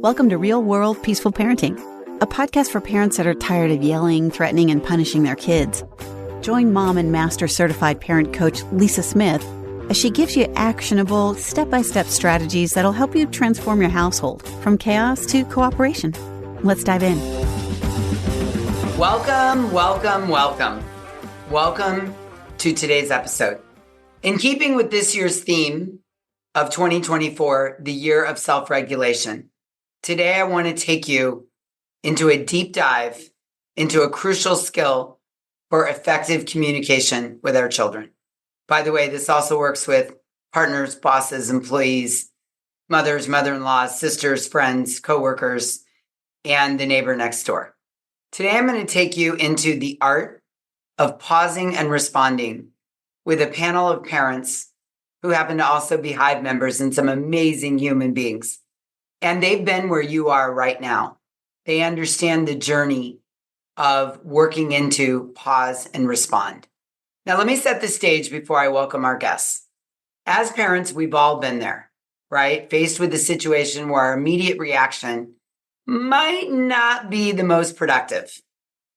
Welcome to Real World Peaceful Parenting, a podcast for parents that are tired of yelling, threatening, and punishing their kids. Join mom and master certified parent coach Lisa Smith as she gives you actionable, step-by-step strategies that'll help you transform your household from chaos to cooperation. Let's dive in. Welcome to today's episode. In keeping with this year's theme of 2024, the year of self-regulation, today I want to take you into a deep dive into a crucial skill for effective communication with our children. By the way, this also works with partners, bosses, employees, mothers, mother-in-laws, sisters, friends, coworkers, and the neighbor next door. Today, I'm going to take you into the art of pausing and responding with a panel of parents who happen to also be Hive members and some amazing human beings. And they've been where you are right now. They understand the journey of working into pause and respond. Now, let me set the stage before I welcome our guests. As parents, we've all been there, right? Faced with a situation where our immediate reaction might not be the most productive.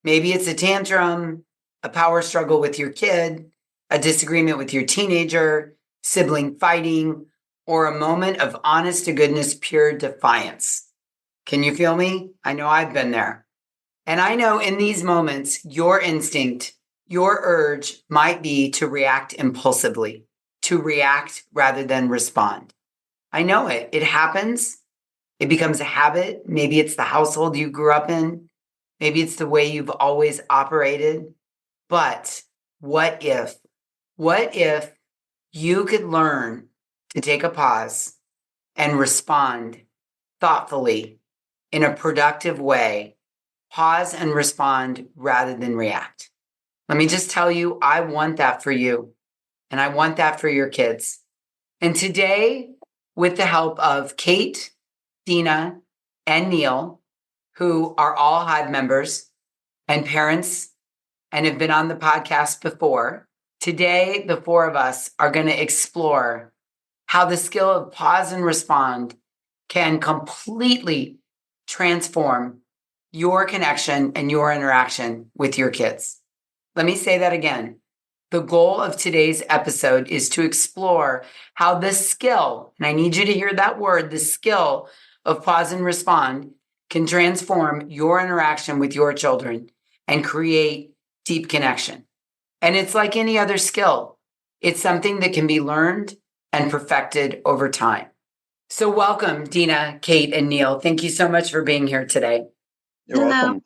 Maybe it's a tantrum, a power struggle with your kid, a disagreement with your teenager, sibling fighting, or a moment of honest to goodness, pure defiance. Can you feel me? I know I've been there. And I know in these moments, your instinct, your urge might be to react impulsively, to react rather than respond. I know it. It happens. It becomes a habit. Maybe it's the household you grew up in. Maybe it's the way you've always operated. But what if you could learn to take a pause and respond thoughtfully in a productive way, pause and respond rather than react? Let me just tell you, I want that for you, and I want that for your kids. And today, with the help of Kate, Dina, and Neil, who are all Hive members and parents and have been on the podcast before, today the four of us are going to explore how the skill of pause and respond can completely transform your connection and your interaction with your kids. Let me say that again. The goal of today's episode is to explore how the skill, and I need you to hear that word, the skill of pause and respond can transform your interaction with your children and create deep connection. And it's like any other skill. It's something that can be learned and perfected over time. So welcome, Dina, Kate, and Neil. Thank you so much for being here today. You're welcome.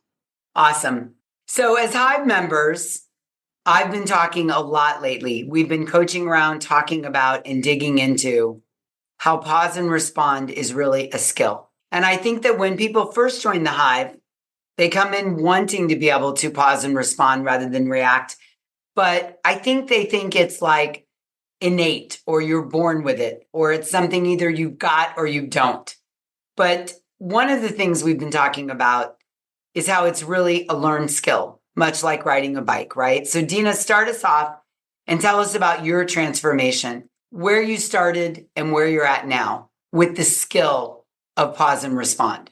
Awesome. So as Hive members, I've been talking a lot lately. We've been coaching around, talking about and digging into how pause and respond is really a skill. And I think that when people first join the Hive, they come in wanting to be able to pause and respond rather than react. But I think they think it's like innate, or you're born with it, or it's something either you've got or you don't. But one of the things we've been talking about is how it's really a learned skill, much like riding a bike, right? So Dina, start us off and tell us about your transformation, where you started and where you're at now with the skill of pause and respond.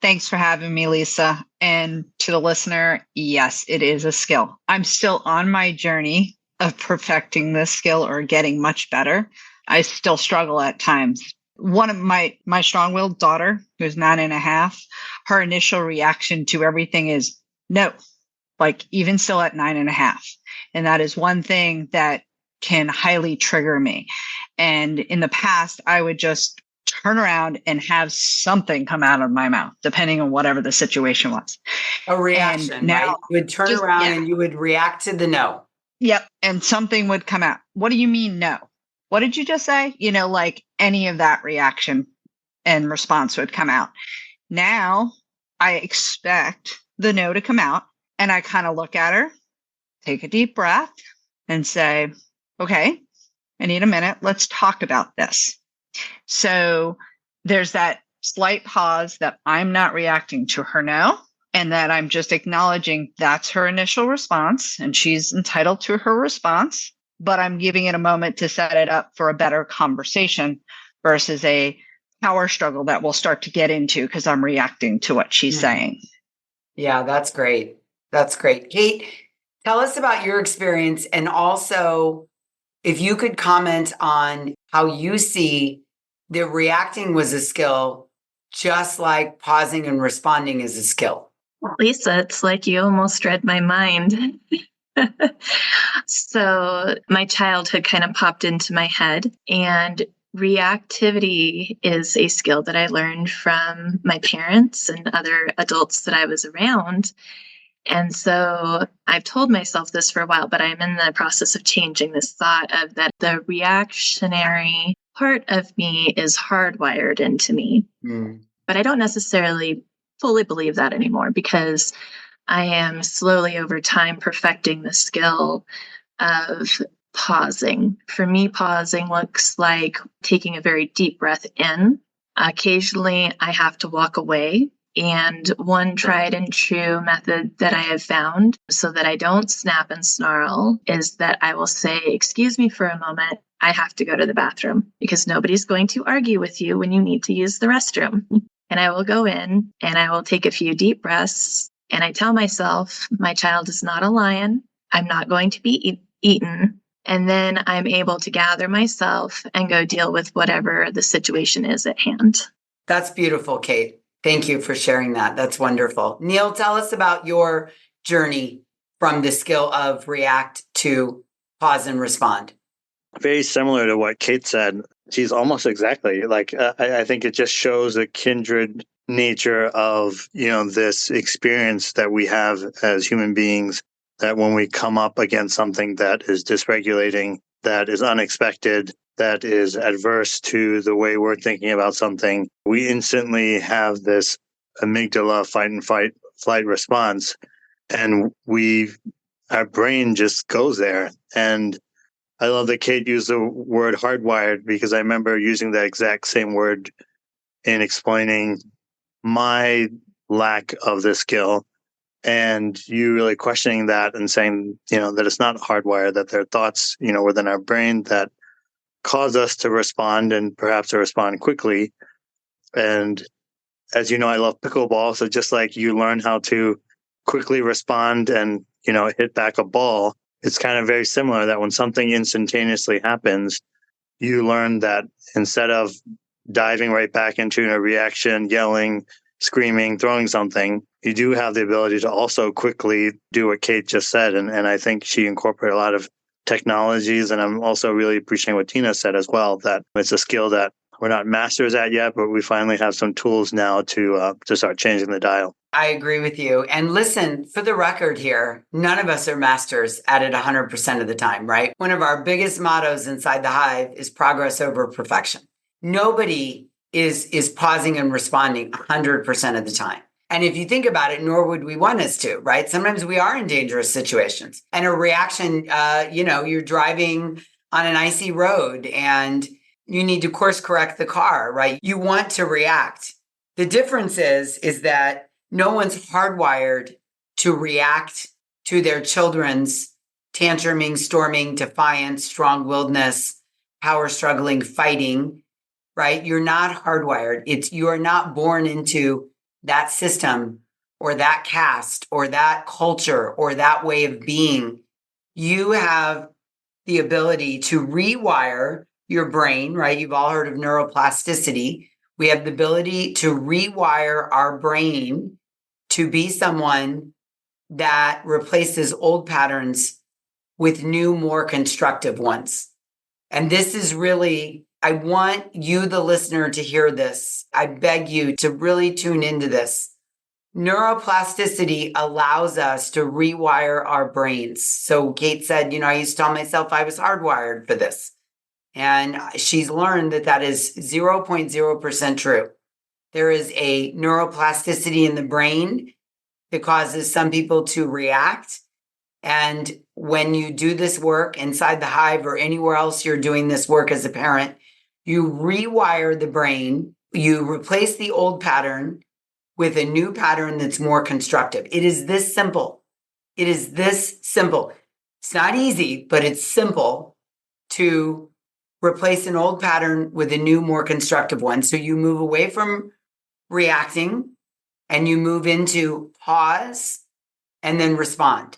Thanks for having me, Lisa. And to the listener, yes, it is a skill. I'm still on my journey of perfecting this skill or getting much better. I still struggle at times. One of my strong-willed daughter, who's 9.5, her initial reaction to everything is no, like even still at 9.5. And that is one thing that can highly trigger me. And in the past, I would just turn around and have something come out of my mouth, depending on whatever the situation was. A reaction, now, right? You would turn around and you would react to the no. Yep. And something would come out. What do you mean no? What did you just say? Like any of that reaction and response would come out. Now I expect the no to come out, and I kind of look at her, take a deep breath, and say, okay, I need a minute. Let's talk about this. So there's that slight pause that I'm not reacting to her no, and that I'm just acknowledging that's her initial response, and she's entitled to her response, but I'm giving it a moment to set it up for a better conversation versus a power struggle that we'll start to get into because I'm reacting to what she's saying. Yeah, that's great. That's great. Kate, tell us about your experience, and also if you could comment on how you see that reacting was a skill, just like pausing and responding is a skill. Lisa, it's like you almost read my mind. So my childhood kind of popped into my head, and reactivity is a skill that I learned from my parents and other adults that I was around. And so I've told myself this for a while, but I'm in the process of changing this thought of that the reactionary part of me is hardwired into me. But I don't necessarily fully believe that anymore, because I am slowly over time perfecting the skill of pausing. For me, pausing looks like taking a very deep breath in. Occasionally, I have to walk away. And one tried and true method that I have found so that I don't snap and snarl is that I will say, "Excuse me for a moment. I have to go to the bathroom," because nobody's going to argue with you when you need to use the restroom. And I will go in and I will take a few deep breaths. And I tell myself, my child is not a lion. I'm not going to be eaten. And then I'm able to gather myself and go deal with whatever the situation is at hand. That's beautiful, Kate. Thank you for sharing that. That's wonderful. Neil, tell us about your journey from the skill of react to pause and respond. Very similar to what Kate said. She's almost exactly like, I think it just shows a kindred nature of, this experience that we have as human beings, that when we come up against something that is dysregulating, that is unexpected, that is adverse to the way we're thinking about something, we instantly have this amygdala flight response, and our brain just goes there. And I love that Kate used the word hardwired, because I remember using that exact same word in explaining my lack of this skill, and you really questioning that and saying, that it's not hardwired, that there are thoughts, within our brain that cause us to respond, and perhaps to respond quickly. And as you know, I love pickleball. So just like you learn how to quickly respond and, hit back a ball, it's kind of very similar that when something instantaneously happens, you learn that instead of diving right back into a reaction, yelling, screaming, throwing something, you do have the ability to also quickly do what Kate just said. And I think she incorporated a lot of technologies. And I'm also really appreciating what Tina said as well, that it's a skill that we're not masters at yet, but we finally have some tools now to start changing the dial. I agree with you. And listen, for the record here, none of us are masters at it 100% of the time, right? One of our biggest mottos inside the Hive is progress over perfection. Nobody is pausing and responding 100% of the time. And if you think about it, nor would we want us to, right? Sometimes we are in dangerous situations, and a reaction, you're driving on an icy road and you need to course correct the car, right? You want to react. The difference is that no one's hardwired to react to their children's tantruming, storming, defiance, strong-willedness, power struggling, fighting, right? You're not hardwired. You are not born into that system or that caste or that culture or that way of being. You have the ability to rewire your brain, right? You've all heard of neuroplasticity. We have the ability to rewire our brain to be someone that replaces old patterns with new, more constructive ones. And this is really, I want you, the listener, to hear this. I beg you to really tune into this. Neuroplasticity allows us to rewire our brains. So Kate said, I used to tell myself I was hardwired for this. And she's learned that is 0.0% true. There is a neuroplasticity in the brain that causes some people to react. And when you do this work inside the Hive or anywhere else you're doing this work as a parent, you rewire the brain, you replace the old pattern with a new pattern that's more constructive. It is this simple. It is this simple. It's not easy, but it's simple to replace an old pattern with a new, more constructive one. So you move away from reacting and you move into pause and then respond.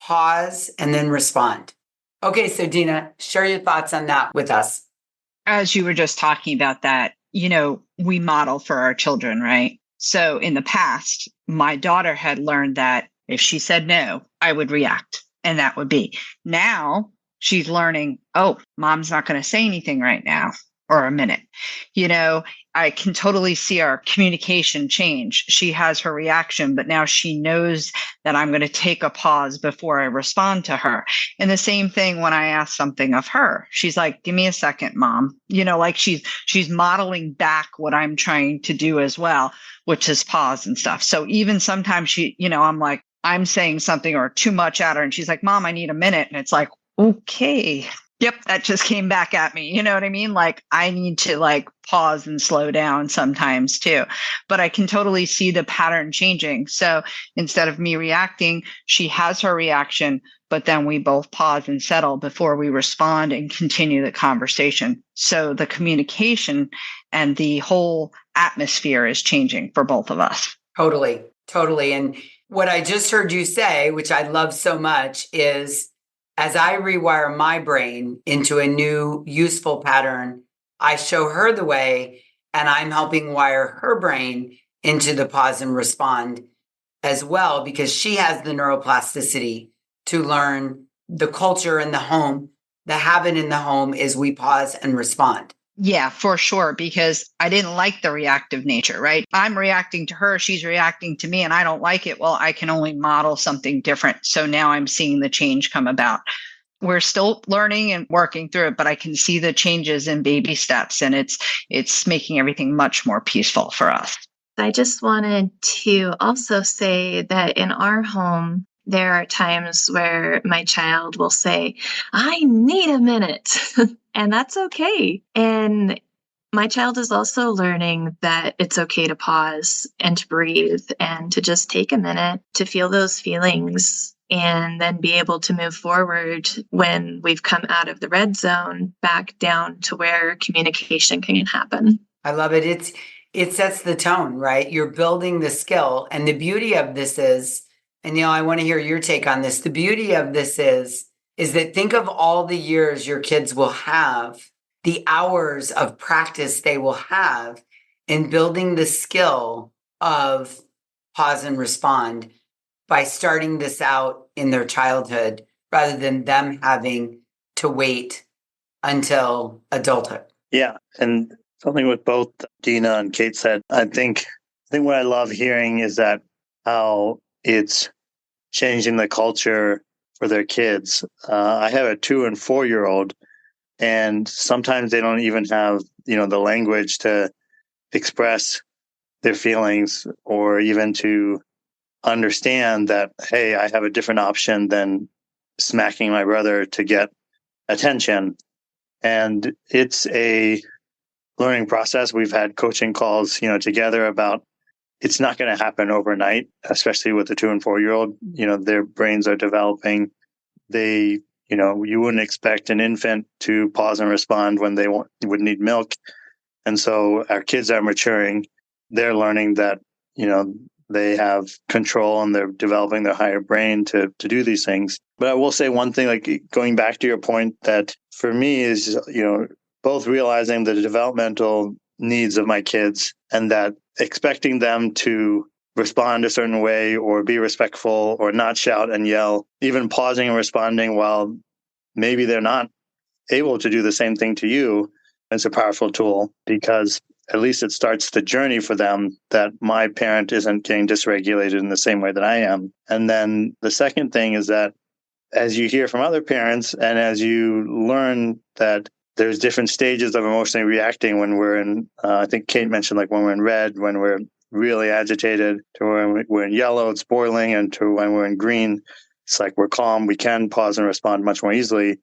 Pause and then respond. Okay, so Dina, share your thoughts on that with us. As you were just talking about that, we model for our children, right? So in the past, my daughter had learned that if she said no, I would react. And that would be. Now she's learning, oh, mom's not going to say anything right now or a minute. I can totally see our communication change. She has her reaction, but now she knows that I'm going to take a pause before I respond to her. And the same thing when I ask something of her. She's like, give me a second, mom. Like she's modeling back what I'm trying to do as well, which is pause and stuff. So even sometimes I'm like, I'm saying something or too much at her and she's like, mom, I need a minute. And it's like, okay. Yep, that just came back at me. You know what I mean? Like I need to pause and slow down sometimes too. But I can totally see the pattern changing. So instead of me reacting, she has her reaction, but then we both pause and settle before we respond and continue the conversation. So the communication and the whole atmosphere is changing for both of us. Totally. And what I just heard you say, which I love so much, is as I rewire my brain into a new useful pattern, I show her the way and I'm helping wire her brain into the pause and respond as well, because she has the neuroplasticity to learn the culture in the home. The habit in the home is we pause and respond. Yeah, for sure, because I didn't like the reactive nature, right? I'm reacting to her, she's reacting to me, and I don't like it. Well, I can only model something different. So now I'm seeing the change come about. We're still learning and working through it, but I can see the changes in baby steps, and it's making everything much more peaceful for us. I just wanted to also say that in our home, there are times where my child will say, I need a minute. And that's okay. And my child is also learning that it's okay to pause and to breathe and to just take a minute to feel those feelings and then be able to move forward when we've come out of the red zone back down to where communication can happen. I love it. It sets the tone, right? You're building the skill. And the beauty of this is, and Neil, I want to hear your take on this. The beauty of this is that think of all the years your kids will have, the hours of practice they will have in building the skill of pause and respond by starting this out in their childhood rather than them having to wait until adulthood. Yeah. And something with both Dina and Kate said, I think what I love hearing is that how it's changing the culture for their kids. I have a 2 and 4-year-old, and sometimes they don't even have, the language to express their feelings or even to understand that, hey, I have a different option than smacking my brother to get attention. And it's a learning process. We've had coaching calls, together about it's not going to happen overnight, especially with the 2 and 4-year-old. Their brains are developing. They, you wouldn't expect an infant to pause and respond when they would need milk. And so our kids are maturing. They're learning that, they have control and they're developing their higher brain to do these things. But I will say one thing, going back to your point, that for me is, both realizing the developmental needs of my kids and that expecting them to respond a certain way or be respectful or not shout and yell, even pausing and responding while maybe they're not able to do the same thing to you, is a powerful tool, because at least it starts the journey for them that my parent isn't getting dysregulated in the same way that I am. And then the second thing is that as you hear from other parents and as you learn that there's different stages of emotionally reacting when we're in, I think Kate mentioned when we're in red, when we're really agitated, to when we're in yellow, it's boiling, and to when we're in green, it's we're calm, we can pause and respond much more easily.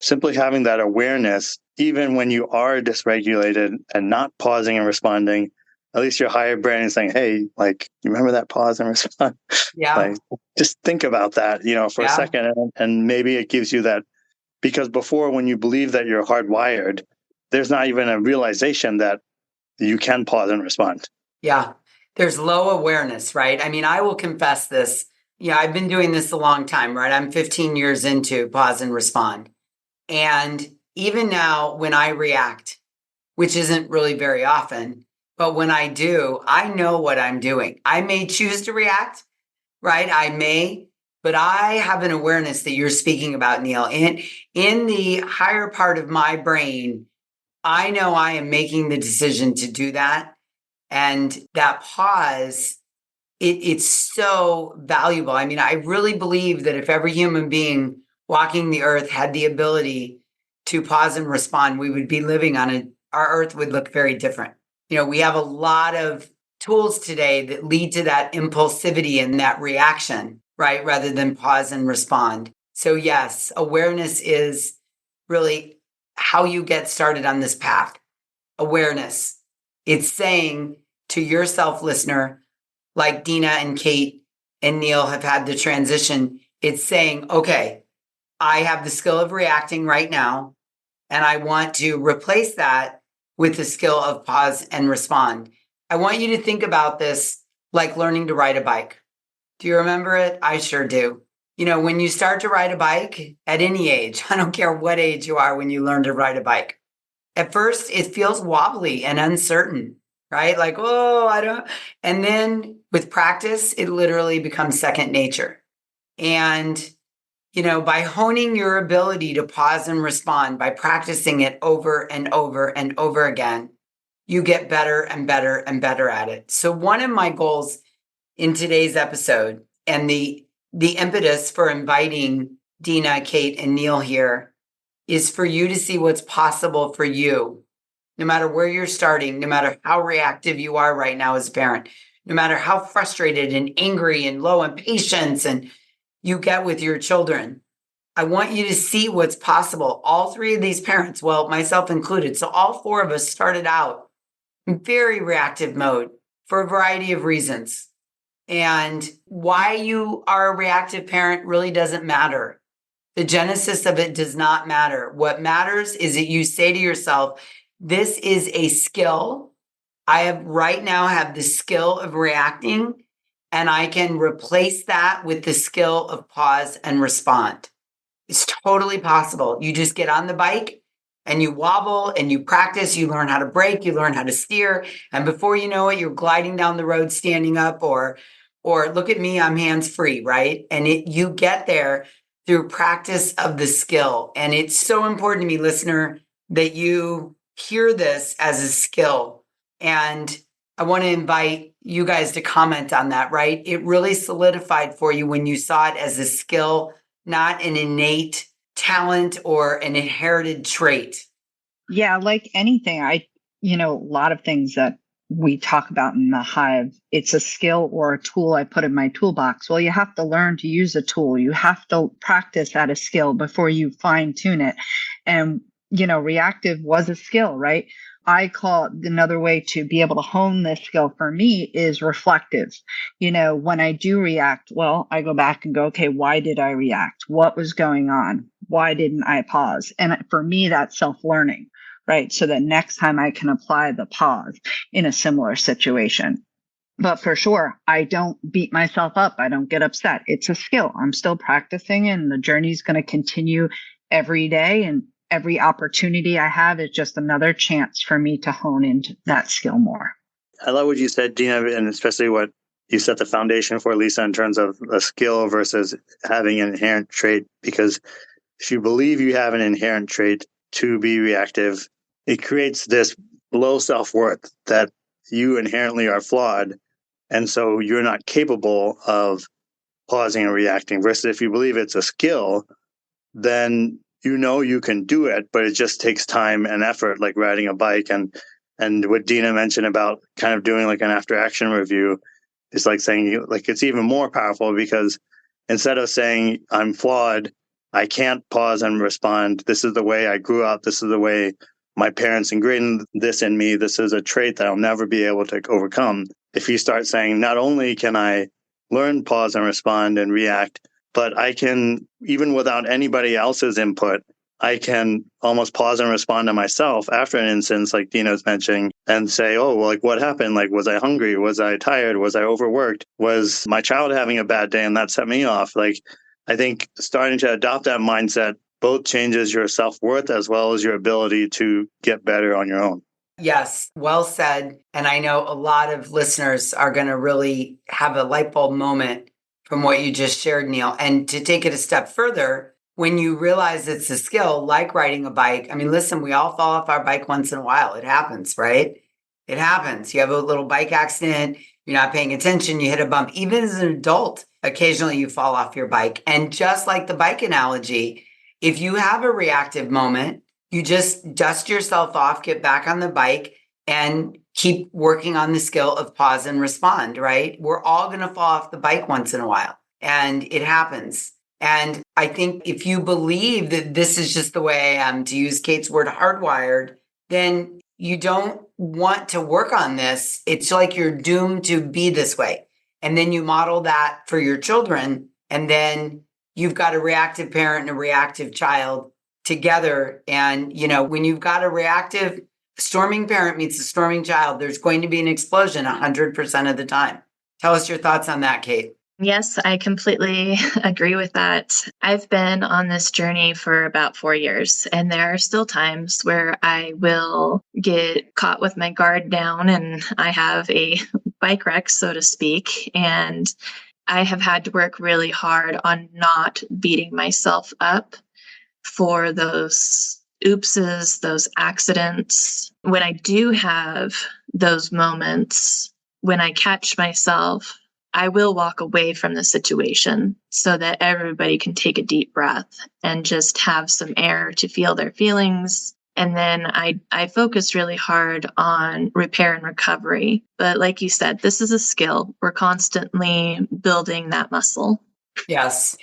Simply having that awareness, even when you are dysregulated and not pausing and responding, at least your higher brain is saying, hey, you remember that pause and respond? Yeah. Just think about that, for a second. And maybe it gives you that Because before, when you believe that you're hardwired, there's not even a realization that you can pause and respond. Yeah. There's low awareness, right? I mean, I will confess this. Yeah, I've been doing this a long time, right? I'm 15 years into pause and respond. And even now, when I react, which isn't really very often, but when I do, I know what I'm doing. I may choose to react, right? I may, but I have an awareness that you're speaking about, Neil. And in the higher part of my brain, I know I am making the decision to do that. And that pause, it's so valuable. I mean, I really believe that if every human being walking the earth had the ability to pause and respond, we would be living on our earth would look very different. You know, we have a lot of tools today that lead to that impulsivity and that reaction, right? Rather than pause and respond. So yes, awareness is really how you get started on this path. Awareness. It's saying to yourself, listener, like Dina and Kate and Neil have had the transition, it's saying, okay, I have the skill of reacting right now, and I want to replace that with the skill of pause and respond. I want you to think about this like learning to ride a bike. Do you remember it? I sure do. You know, when you start to ride a bike at any age, I don't care what age you are when you learn to ride a bike, at first it feels wobbly and uncertain, right? Like, oh, I don't. And then with practice, it literally becomes second nature. And, you know, by honing your ability to pause and respond, by practicing it over and over and over again, you get better and better and better at it. So one of my goals in today's episode and the impetus for inviting Dina, Kate, and Neil here is for you to see what's possible for you, no matter where you're starting, no matter how reactive you are right now as a parent, no matter how frustrated and angry and low in patience and you get with your children. I want you to see what's possible. All three of these parents, well, myself included, so all four of us started out in very reactive mode for a variety of reasons. And why you are a reactive parent really doesn't matter. The genesis of it does not matter. What matters is that you say to yourself, this is a skill. I have right now have the skill of reacting, and I can replace that with the skill of pause and respond. It's totally possible. You just get on the bike and you wobble and you practice, you learn how to brake, you learn how to steer. And before you know it, you're gliding down the road standing up or look at me, I'm hands-free, right? And you get there through practice of the skill. And it's so important to me, listener, that you hear this as a skill. And I want to invite you guys to comment on that, right? It really solidified for you when you saw it as a skill, not an innate talent or an inherited trait. Yeah, like anything, a lot of things that we talk about in the Hive, it's a skill or a tool I put in my toolbox. Well, you have to learn to use a tool. You have to practice at a skill before you fine tune it. And, reactive was a skill, right? I call it another way to be able to hone this skill for me is reflective. When I do react, well, I go back and go, okay, why did I react? What was going on? Why didn't I pause? And for me, that's self-learning, right? So that next time I can apply the pause in a similar situation. But for sure, I don't beat myself up. I don't get upset. It's a skill. I'm still practicing and the journey's going to continue every day. And every opportunity I have is just another chance for me to hone into that skill more. I love what you said, Dina, and especially what you set the foundation for, Lisa, in terms of a skill versus having an inherent trait. Because if you believe you have an inherent trait to be reactive, it creates this low self-worth that you inherently are flawed. And so you're not capable of pausing and reacting. Versus if you believe it's a skill, then you can do it, but it just takes time and effort, like riding a bike. And what Dina mentioned about kind of doing like an after action review is like saying, like, it's even more powerful because instead of saying I'm flawed, I can't pause and respond, this is the way I grew up, this is the way my parents ingrained this in me, this is a trait that I'll never be able to overcome. If you start saying, not only can I learn pause and respond and react, but I can, even without anybody else's input, I can almost pause and respond to myself after an instance, like Dina's mentioning, and say, oh, well, like what happened? Like, was I hungry? Was I tired? Was I overworked? Was my child having a bad day and that set me off? Like, I think starting to adopt that mindset both changes your self-worth as well as your ability to get better on your own. Yes, well said. And I know a lot of listeners are going to really have a light bulb moment from what you just shared, Neil. And to take it a step further, when you realize it's a skill like riding a bike, I mean, listen, we all fall off our bike once in a while. It happens, right? It happens. You have a little bike accident, you're not paying attention, you hit a bump. Even as an adult, occasionally you fall off your bike. And just like the bike analogy, if you have a reactive moment, you just dust yourself off, get back on the bike, and keep working on the skill of pause and respond, right? We're all going to fall off the bike once in a while, and it happens. And I think if you believe that this is just the way I am, to use Kate's word, hardwired, then you don't want to work on this. It's like you're doomed to be this way. And then you model that for your children, and then you've got a reactive parent and a reactive child together. And, when you've got a reactive storming parent meets a storming child, there's going to be an explosion 100% of the time. Tell us your thoughts on that, Kate. Yes, I completely agree with that. I've been on this journey for about 4 years, and there are still times where I will get caught with my guard down and I have a bike wreck, so to speak. And I have had to work really hard on not beating myself up for those oopses, those accidents. When I do have those moments, when I catch myself, I will walk away from the situation so that everybody can take a deep breath and just have some air to feel their feelings. And then I focus really hard on repair and recovery. But like you said, this is a skill. We're constantly building that muscle. Yes,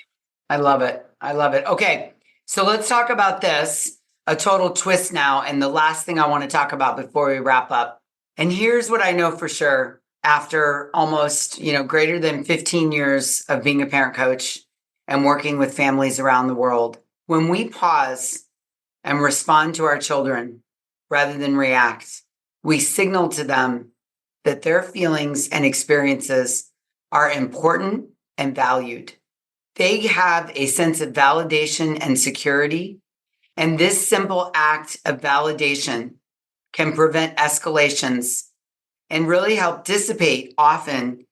I love it. I love it. Okay, so let's talk about this, a total twist now. And the last thing I want to talk about before we wrap up. And here's what I know for sure. After almost, greater than 15 years of being a parent coach and working with families around the world, when we pause and respond to our children rather than react, we signal to them that their feelings and experiences are important and valued. They have a sense of validation and security, and this simple act of validation can prevent escalations and really help dissipate often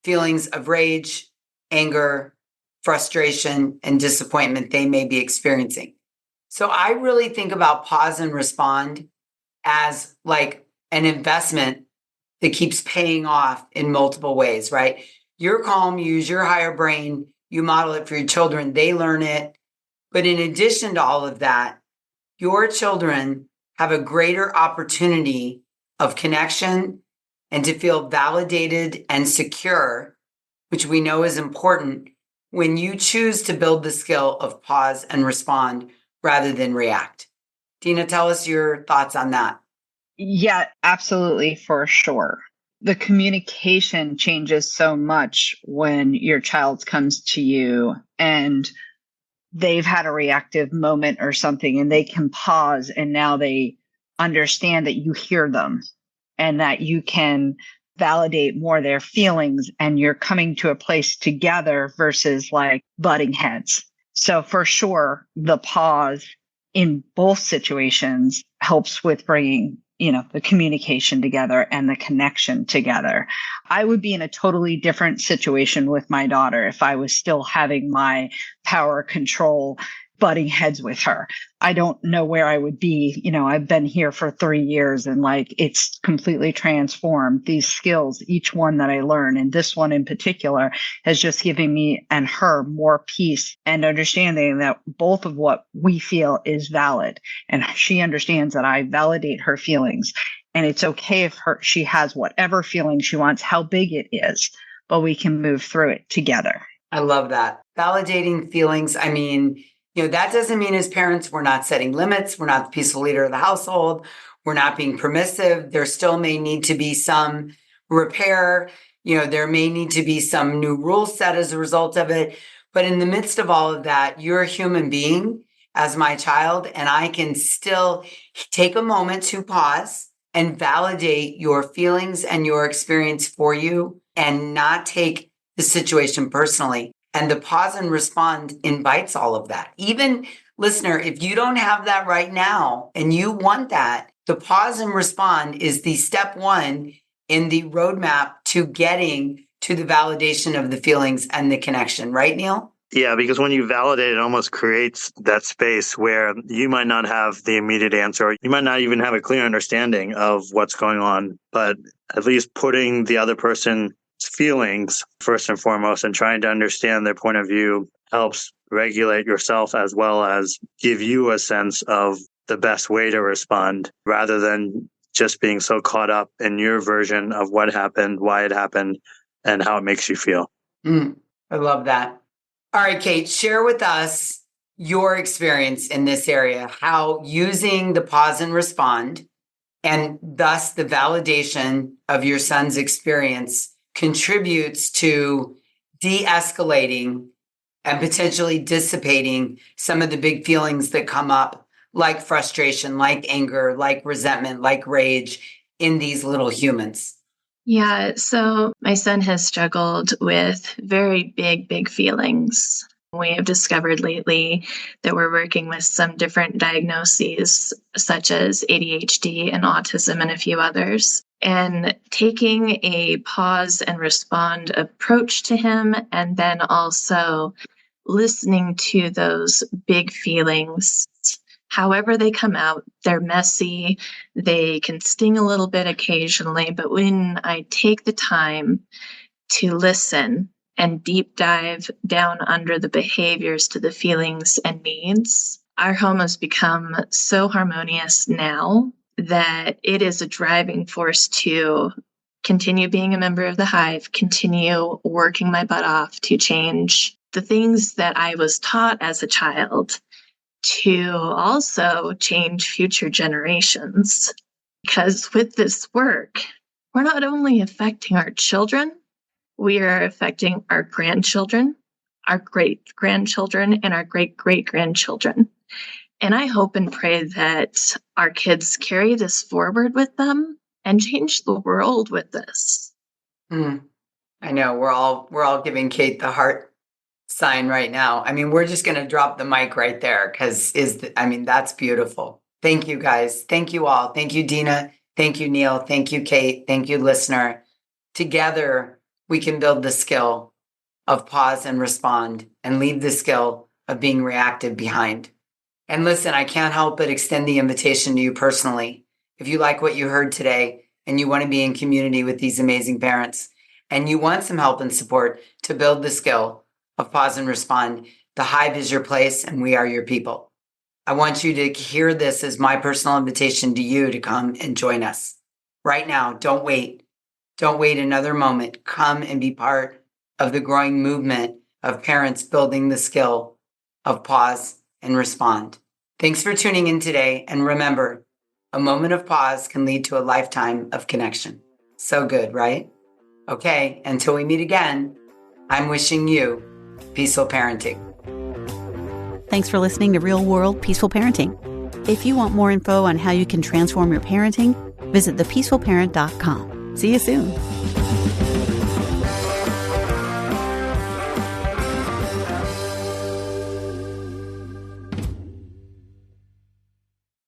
feelings of rage, anger, frustration, and disappointment they may be experiencing. So I really think about pause and respond as like an investment that keeps paying off in multiple ways, right? You're calm, you use your higher brain, you model it for your children, they learn it. But in addition to all of that, your children have a greater opportunity of connection and to feel validated and secure, which we know is important when you choose to build the skill of pause and respond rather than react. Dina, tell us your thoughts on that. Yeah, absolutely, for sure. The communication changes so much when your child comes to you and they've had a reactive moment or something and they can pause and now they understand that you hear them and that you can validate more their feelings and you're coming to a place together versus like butting heads. So for sure, the pause in both situations helps with bringing, the communication together and the connection together. I would be in a totally different situation with my daughter if I was still having my power control butting heads with her. I don't know where I would be. I've been here for 3 years and it's completely transformed these skills, each one that I learn. And this one in particular has just given me and her more peace and understanding that both of what we feel is valid. And she understands that I validate her feelings. And it's okay if she has whatever feeling she wants, how big it is, but we can move through it together. I love that. Validating feelings. I mean, that doesn't mean as parents, we're not setting limits. We're not the peaceful leader of the household. We're not being permissive. There still may need to be some repair. There may need to be some new rules set as a result of it. But in the midst of all of that, you're a human being as my child, and I can still take a moment to pause and validate your feelings and your experience for you and not take the situation personally. And the pause and respond invites all of that. Even listener, if you don't have that right now and you want that, the pause and respond is the step one in the roadmap to getting to the validation of the feelings and the connection, right, Neil? Yeah, because when you validate, it almost creates that space where you might not have the immediate answer, or you might not even have a clear understanding of what's going on, but at least putting the other person's feelings first and foremost and trying to understand their point of view helps regulate yourself as well as give you a sense of the best way to respond rather than just being so caught up in your version of what happened, why it happened, and how it makes you feel. I love that. All right, Kate, share with us your experience in this area, how using the pause and respond and thus the validation of your son's experience contributes to de-escalating and potentially dissipating some of the big feelings that come up, like frustration, like anger, like resentment, like rage in these little humans. Yeah, so my son has struggled with very big feelings. We have discovered lately that we're working with some different diagnoses, such as ADHD and autism and a few others. And taking a pause and respond approach to him, and then also listening to those big feelings. However they come out, they're messy, they can sting a little bit occasionally, but when I take the time to listen and deep dive down under the behaviors to the feelings and needs, our home has become so harmonious now that it is a driving force to continue being a member of the Hive, continue working my butt off to change the things that I was taught as a child, to also change future generations. Because with this work, we're not only affecting our children, we are affecting our grandchildren, our great-grandchildren, and our great-great-grandchildren. And I hope and pray that our kids carry this forward with them and change the world with this. I know we're all giving Kate the heart sign right now. I mean, we're just going to drop the mic right there because that's beautiful. Thank you guys. Thank you all. Thank you, Dina. Thank you, Neil. Thank you, Kate. Thank you, listener. Together, we can build the skill of pause and respond and leave the skill of being reactive behind. And listen, I can't help but extend the invitation to you personally. If you like what you heard today and you want to be in community with these amazing parents and you want some help and support to build the skill of pause and respond, the Hive is your place and we are your people. I want you to hear this as my personal invitation to you to come and join us right now. Don't wait. Don't wait another moment. Come and be part of the growing movement of parents building the skill of pause and respond. Thanks for tuning in today. And remember, a moment of pause can lead to a lifetime of connection. So good, right? Okay, until we meet again, I'm wishing you peaceful parenting. Thanks for listening to Real World Peaceful Parenting. If you want more info on how you can transform your parenting, visit thepeacefulparent.com. See you soon.